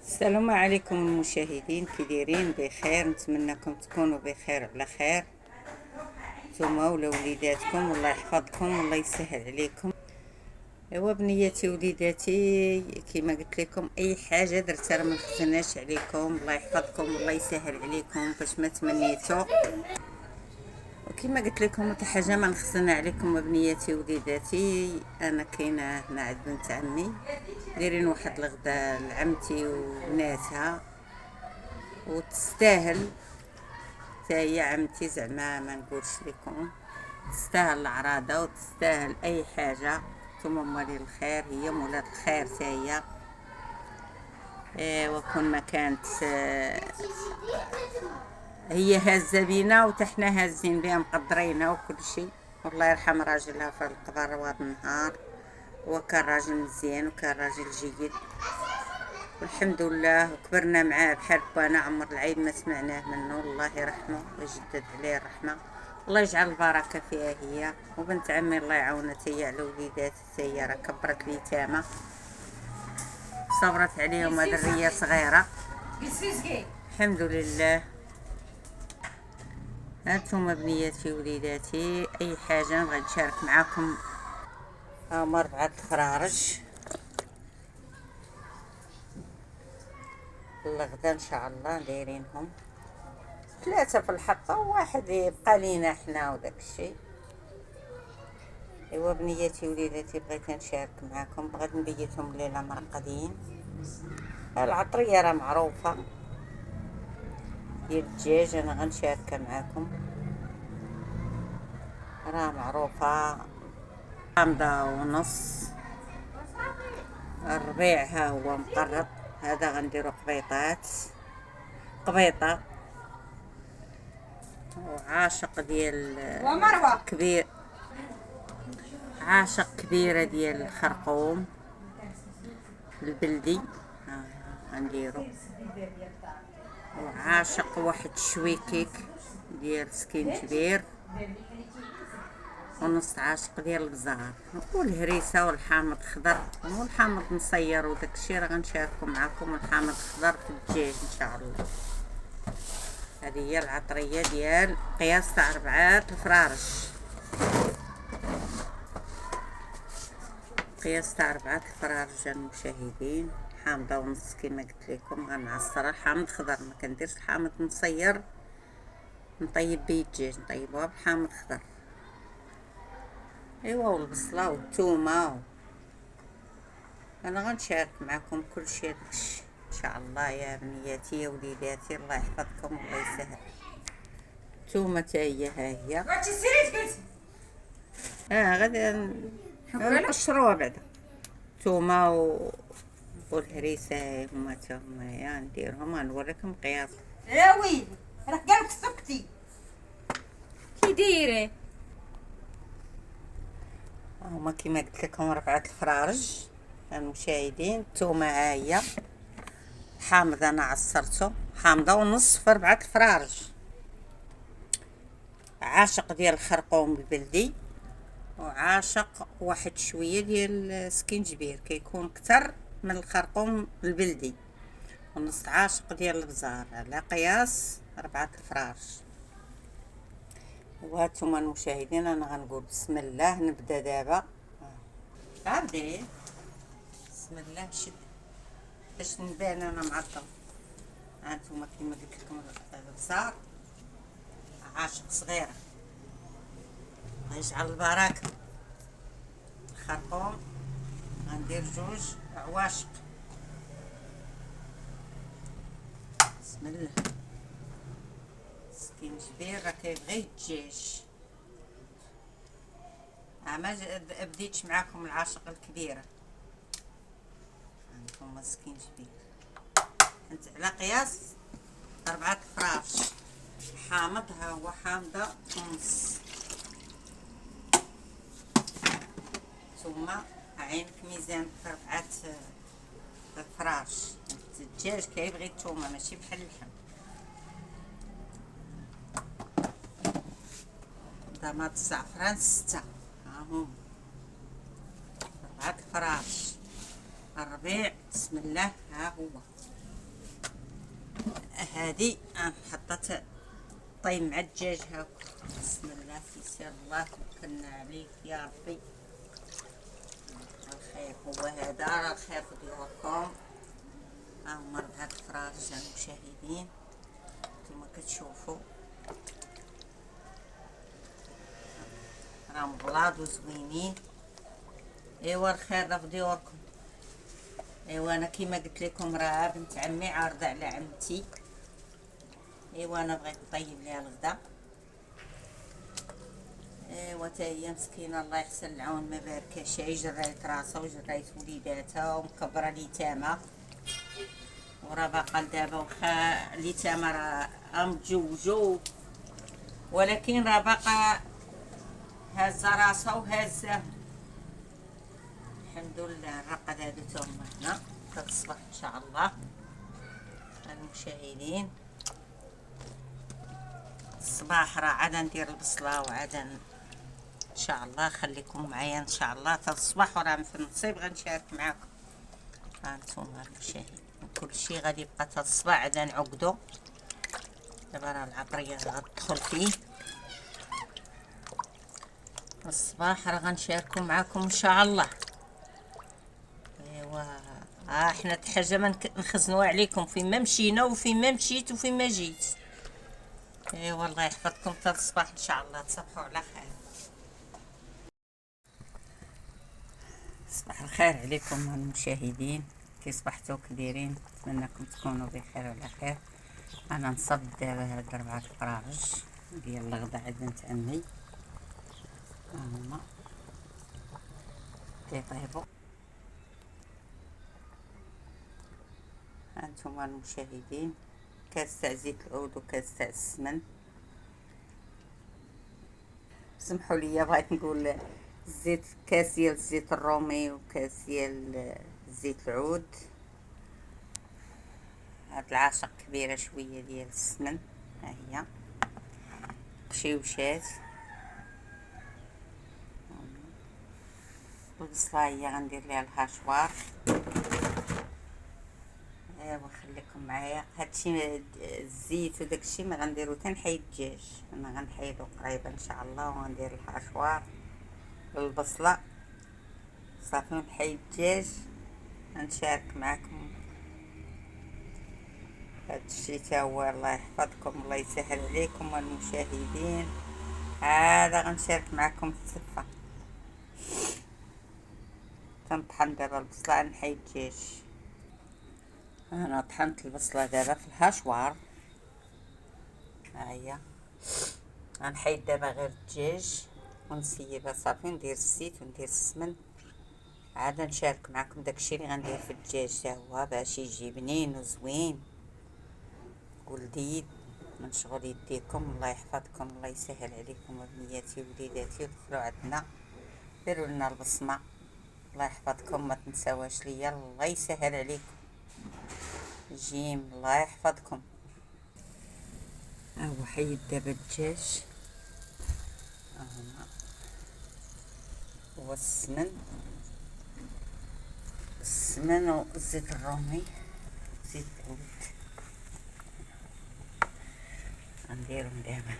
السلام عليكم المشاهدين، كي دايرين؟ بخير، نتمنىكم تكونوا بخير على خير نتوما ولا وليداتكم. الله يحفظكم والله يسهل عليكم. ايوا بنياتي وليداتي، كما قلت لكم اي حاجه درتها راه ما نخزناش عليكم. الله يحفظكم والله يسهل عليكم باش ما تمنيتوا. وكما قلت لكم حتى حاجه ما نخزنها عليكم بنياتي وليداتي. انا كاينه هنا عند بنت عمي دايرين واحد الغدا لعمتي وبناتها، وتستاهل تاهي عمتي، زعما ما نقولش لكم تستاهل العراضه وتستاهل اي حاجه. نتوما مالي الخير، هي مولات الخير تاهي. وكون ما كانت هي هازه بينا وتحنا هازين بها مقدرينها وكل شيء. والله يرحم راجلها في القبر وهذا النهار، وكان راجل مزيان وكان راجل جيد والحمد لله، وكبرنا معاه بحال بانا عمر العيب ما سمعناه منه. الله يرحمه ويجدد عليه الرحمه، الله يجعل البركه فيها هي وبنت عمي. الله يعاونها هي على وليداتها، هي راه كبرت اليتامى صبرت عليهم هاد الريه صغيره الحمد لله. هانتوما بنياتي وليداتي، اي حاجه نبغي نشارك معاكم. هاهما 4 الفرارج الغدا ان شاء الله، دايرينهم 3 في الحطه وواحد يبقى لينا حنا وداك الشيء. ايوا بنياتي وليداتي، بغيت نشارك معاكم، بغيت نبيتهم الليله مرقدين. العطريه راه معروفه ديال الدجاج، انا غنشاركها معاكم، راه معروفه. حامضه ونص، الربيع ها هو مقرط، هذا غنديرو قبيطه وعاشق ديال كبير، عاشق كبيره ديال الخرقوم البلدي غنديرو، وعاشق واحد شويكيك ديال سكينجبير، ونص عاشق ديال البزار، والهريسه والحامض خضر والحامض مصير وداك الشيء راه غنشاركو معكم. الحامض خضر في الدجاج ان شاء الله. هذه هي العطريه ديال قياس تاع 4 الفرارج، قياس تاع 4 الفرارج المشاهدين. حامضه ونص كما قلت لكم، غنعصر الحامض خضر، ما كنديرش الحامض مصير نطيب به الدجاج، نطيبوها بحامض خضر. ايوا والبصله والثومه انا غنشارك معكم كل شيء داكشي ان شاء الله يا بنياتي يا وليداتي. الله يحفظكم والله يسهل. الثومه تا هي ها هي غادي نقشروها بعدا. الثومه والهريسه هما تا هما نديرهم، غنوريكم قياس. يا ويلي راه قالك سكتي كي دايره. هما كيما قلت لكم 4 الفرارج المشاهدين. الثومه ها هي، حامض انا عصرته، حامضه ونص في 4 الفرارج، عاشق ديال الخرقوم البلدي، وعاشق واحد شويه ديال السكينجبير كيكون كتر من الخرقوم البلدي، ونص عاشق ديال البزار على قياس 4 الفرارج. وهانتوما المشاهدين انا غنقول بسم الله. نبدا دابا، عبدي بسم الله شد باش نبان انا معطل. هانتوما كيما قلت لكم البزار عاشق صغيره، الله يجعل البركه. الخرقوم غندير 2 عواشق. بسم الله. سكينجبير راه كيبغي الدجاج، ما بديتش معاكم العاشق الكبيره. هانتوما سكينجبير انت على قياس 4 الفرارج. حامض ها هو حامضه ونص، ثم عينك ميزان في 4 الفرارج. الدجاج كيبغي الثومه ماشي بحال اللحم. ضماط الزعفران 6 ها هما 4 الفرارج. الربيع بسم الله ها هو هذه حطيت طيب مع الدجاج هاك. بسم الله تيسير الله توكلنا عليك يا ربي. الخير هو هذا، راه الخير في ديوركم. ها هما 4 فراج المشاهدين نتوما كتشوفوا، راهم بلاض وزوينين. ايوا الخير راه في ديوركم. ايوا انا كيما قلت لكم راه بنت عمي عارضه على عمتي. ايوا انا بغيت نطيب ليها الغدا. ايوا تا هي مسكينه الله يحسن العون ما باركاش، جرايت راسها وجرايت وليداتها ومكبره اليتامى، وراه باقا لدابا واخا اليتامى راه متزوجو ولكن راه باقا هازه راسها وهازه. الحمد لله. الرقد هادو تا هما هنا كتصبح ان شاء الله المشاهدين. الصباح راه عاد ندير البصله وعاد ان شاء الله. خليكم معايا ان شاء الله تا الصباح، وراه في النصيب غنشارك معاكم. هانتوما المشاهدين كل شيء غادي يبقى تا الصباح عاد نعقدو. دابا راه العطريه غتدخل فيه الصباح، راه غنشاركو معاكم ان شاء الله. ايوا حنا حاجه ما نخزنوها عليكم فين ما مشينا وفين ما مشيت وفين ما جيت. ايوا الله يحفظكم تا الصباح ان شاء الله. تصبحوا على خير. صباح الخير عليكم المشاهدين، كي صبحتوا كي دايرين؟ نتمنىكم تكونوا بخير وعلى خير. انا نصب دابا هاد 4 فراج ديال الغدا عند بنت عمي. هما كيطيبوا. هانتوما المشاهدين كاس تاع زيت العود وكاس تاع السمن. سمحوا لي بغيت نقول زيت، كاس ديال الزيت الرومي وكاس ديال زيت العود. هاد العاشق كبيره شويه ديال السمن. ها هي قشيوشات. البصله هي غندير ليها الهاشوار. ايوا خليكم معايا. هادشي الزيت وداكشي ما غنديرو تنحيد الدجاج. انا غنحيدو قريبا ان شاء الله وغندير الهاشوار البصله صافي ونحيد الدجاج. غنشارك معكم هادشي تا هو. الله يحفظكم الله يسهل عليكم المشاهدين. هذا غنشارك معكم السفه. تنطحن دابا البصله نحيد الدجاج. انا طحنت البصله دابا في الهاشوار. ها هي غنحيد دابا غير الدجاج ونسيبها صافي. ندير الزيت وندير السمن. عاد نشارك معكم داكشي اللي غندير في الدجاج تا هو باش يجي بنين وزوين ولذيذ من شغل يديكم. الله يحفظكم الله يسهل عليكم وبنياتي ووليداتي. ودخلوا عندنا ديروا لنا البصمه. الله يحفظكم ما تنساوهاش ليا. الله يسهل عليكم. جيم الله يحفظكم. ها هو حيد دابا الدجاج. ها هو السمن والزيت الرومي زيت العود غنديرهم دابا.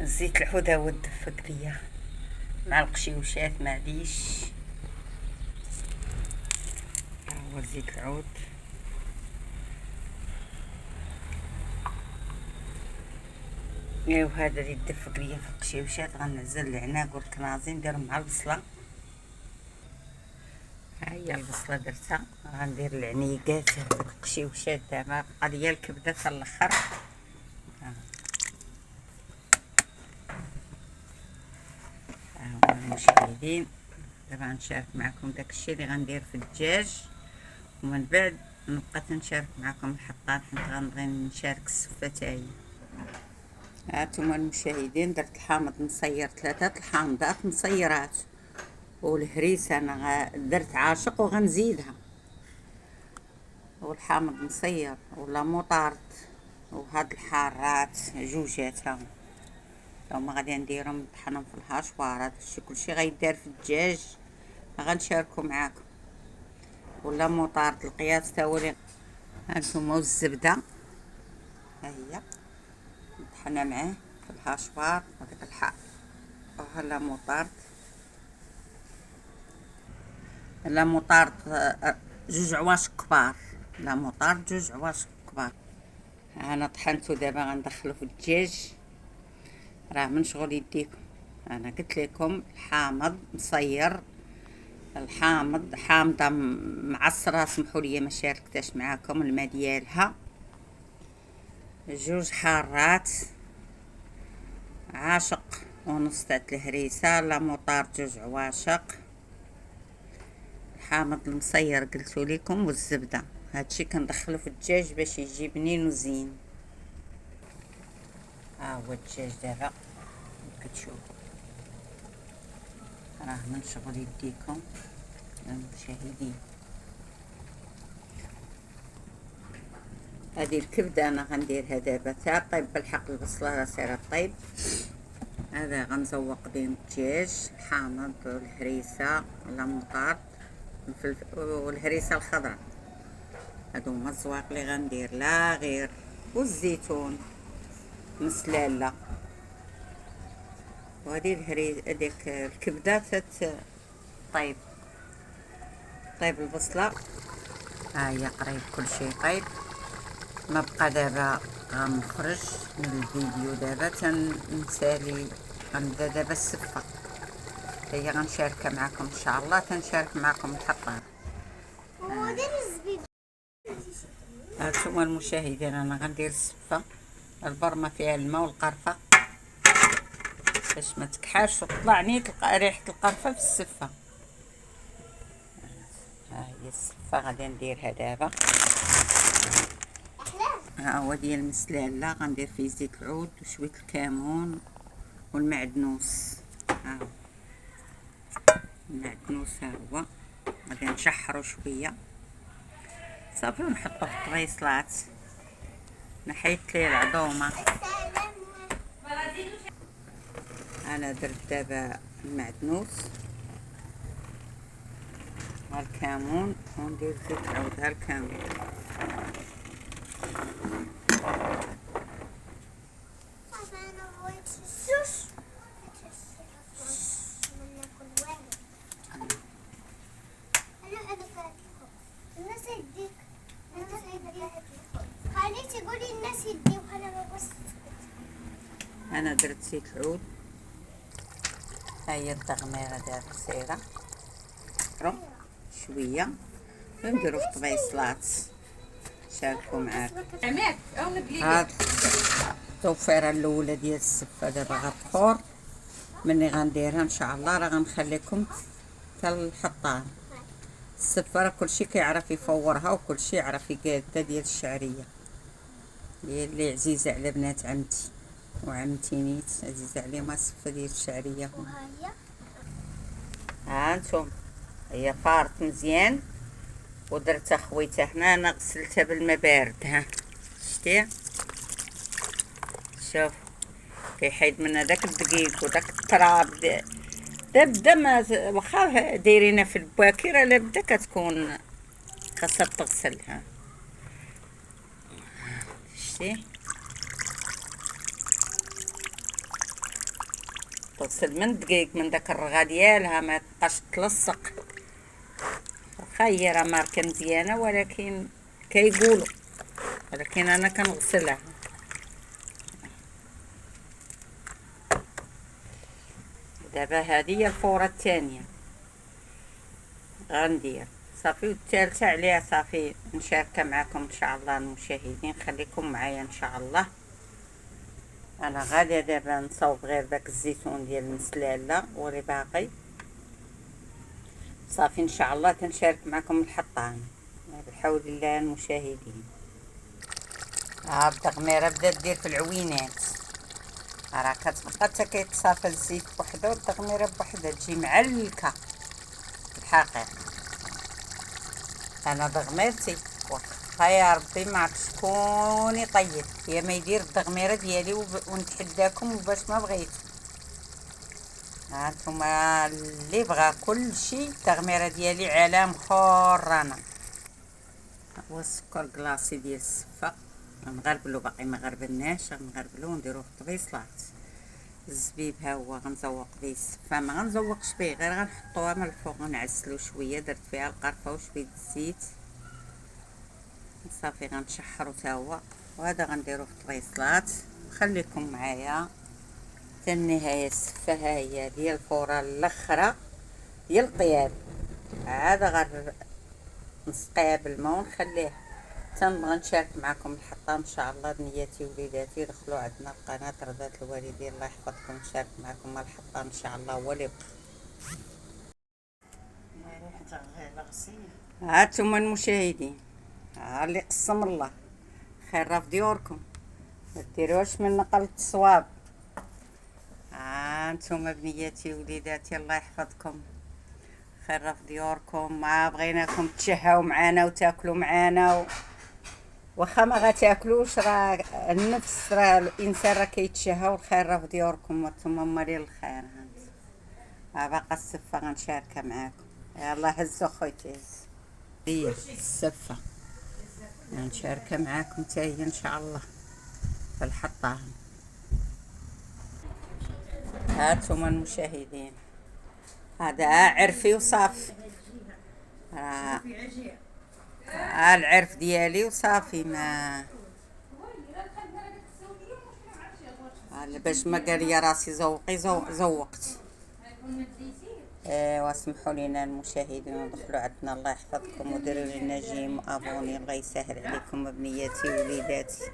زيت العود هو دفق ليا مع القشيوشات معليش. ها هو زيت العود. ايوا هذا اللي دفق ليا في القشيوشات. غنعزل العناق والكنازي نديرهم مع البصله. ها هي البصله درتها. غندير العنيقات في القشيوشات. دابا بقى ليا الكبده حتى الاخر. المشاهدين دابا غنشارك معكم داكشي اللي غندير في الدجاج ومن بعد نبقى تنشارك معكم الحطان حيت غنبغي نشارك السفه تاعي. هانتوما المشاهدين درت الحامض مصير 3 الحامضات مصيرات والهريسة انا درت عاشق وغنزيدها، والحامض مصير ولا مطارد، وهاد الحارات جوجاتها هما غادي نديرهم نطحنهم في الهاشوار. هادشي كلشي غيدار في الدجاج غنشاركو معاكم، ولا مطارد القياس تا هو هانتوما. والزبده ها هي نطحنها معاه في الهاشوار وديك الحار، وهلا مطارد لا مطارد جوج عواشق كبار، لا مطارد جوج عواشق كبار. انا طحنتو دابا غندخلو في الدجاج، راه من شغل يديكم. انا قلت لكم الحامض مصير، الحامض حامضه معصره، سمحوا لي ما شاركتش معاكم الماء ديالها، جوج حارات، عاشق ونص تاع الهريسه، لا مطارد جوج عواشق، الحامض المصير قلتو لكم، والزبده. هادشي كندخلو في الدجاج باش يجي بنين وزين. ها هو الدجاج دابا كتشوفوا، راه من شغل يديكم المشاهدين. هذه الكبده انا غنديرها دابا تا طيب بالحق، البصله راه سيره طيب. هذا غنزوق بين الدجاج، الحامض والهريسه ولا مطارد والهريسه الخضراء، هادو هما الزواق اللي غندير، لا غير. والزيتون مسلاله. وهذه هذيك الكبده طيب البصله. ها هي قريب كلشي طيب. ما بقى دابا غنخرج من الفيديو دابا تنسالي، غنبدا دابا السفه، هي غنشاركها معكم ان شاء الله، تنشارك معكم الحطار. هانتوما المشاهدين انا غندير السفه، البرمه فيها الماء والقرفه باش ما تكحاش وتطلع نيت ريحه القرفه في السفه. ها هي السفه غادي نديرها دابا. ها هو ديال المسلاله، غندير فيه زيت العود وشويه الكمون والمعدنوس. ها هو المعدنوس، ها هو غادي نشحرو شويه صافي ونحطو في الطبيصلات. نحيت ليه العظومه. انا درت دابا المعدنوس والكمون وندير زيت العود. ها الكمون انا درت زيت العود. ها هي التغميره دابا سايره شويه ونديرو في طبيصلات شاركو معاك. هاد التوفيره الاولى ديال السفه دابا غتخور، مني غنديرها ان شاء الله راه غنخليكم حتى الحطان. السفه راه كلشي كيعرف يفورها وكلشي يعرف يقاده ديال الشعريه، هي اللي عزيزه على بنات عمتي وعمتي نيت، عزيزه عليهم السفه ديال الشعريه. ها انتم هي فارت مزيان ودرتها خويتها هنا، انا غسلتها بالماء بارد. ها شتي، شوف كيحيد من هذاك الدقيق وداك التراب. بدا ما واخا دايرينها في الباكيره لا بدا كتكون خاصها تغسلها. شتي تغسل من الدقيق من داك الرغا ديالها ما تبقاش تلصق. واخا هي راه ماركه مزيانه ولكن كيقولوا، ولكن انا كنغسلها. دابا هذه هي الفوره الثانيه غندير صافي، والثالثه عليها صافي نشاركها معكم ان شاء الله المشاهدين. خليكم معايا ان شاء الله. انا غاديه دابا نصوب غير داك الزيتون ديال المسلاله واللي باقي صافي ان شاء الله تنشارك معكم الحطان بحول الله المشاهدين. ها التغميره بدات دير في العوينات، راه كتبقى حتى كيتصافى الزيت بوحدو والتغميره بوحدها تجي معلكه. الحقيقة. انا ضغميرتي وخا يا ربي ما عرف شكون يطيب يا ما يدير الضغميره ديالي ونتحداكم باش ما بغيت. هانتوما اللي بغى كل شيء التغميره ديالي عالم اخر رانا. هو السكر كلاصي ديال السفه غنغربلو، باقي ما غربلناش، غنغربلو ونديروه في الطبيصلات. الزبيب ها هو غنزوق به السفه، ما غنزوقش به، غير غنحطوها من الفوق ونعسلو شويه. درت فيها القرفه وشويه الزيت صافي، غنشحرو تا هو. وهذا غنديرو في الطبيصلات. خليكم معايا حتى النهايه. السفه ها هي ديال الفوره الاخرى ديال الطياب، عاد نسقيها بالماء ونخليه تنبغى نشارك معكم الحطه ان شاء الله. بنياتي وليداتي دخلوا عندنا القناه رضات الوالدين، الله يحفظكم. نشارك معكم الحطه ان شاء الله. هو اللي هانتوما المشاهدين، اللي قسم الله خير في ديوركم، ما ديروش من نقلة الصواب. هانتوما بنياتي وليداتي الله يحفظكم، خير في ديوركم. ما بغيناكم تشهاو معانا وتاكلوا معانا واخا ما غتاكلوش، راه النفس، راه الانسان راه كيتشهى، والخير راه في ديوركم وانتم مالين الخير. باقا السفه غنشاركها معاكم. يلا هزوا خويتي، هي السفه غنشاركها معاكم حتى هي ان شاء الله في الحطه. هانتوما المشاهدين، هذا عرفي وصافي، العرف ديالي وصافي. ما باش ما قال لي راسي زوقي زوقت. ايوا اسمحوا لينا المشاهدين ودخلوا عندنا، الله يحفظكم، وديروا لنا جيم وابوني، الله يسهل عليكم بنياتي وليداتي.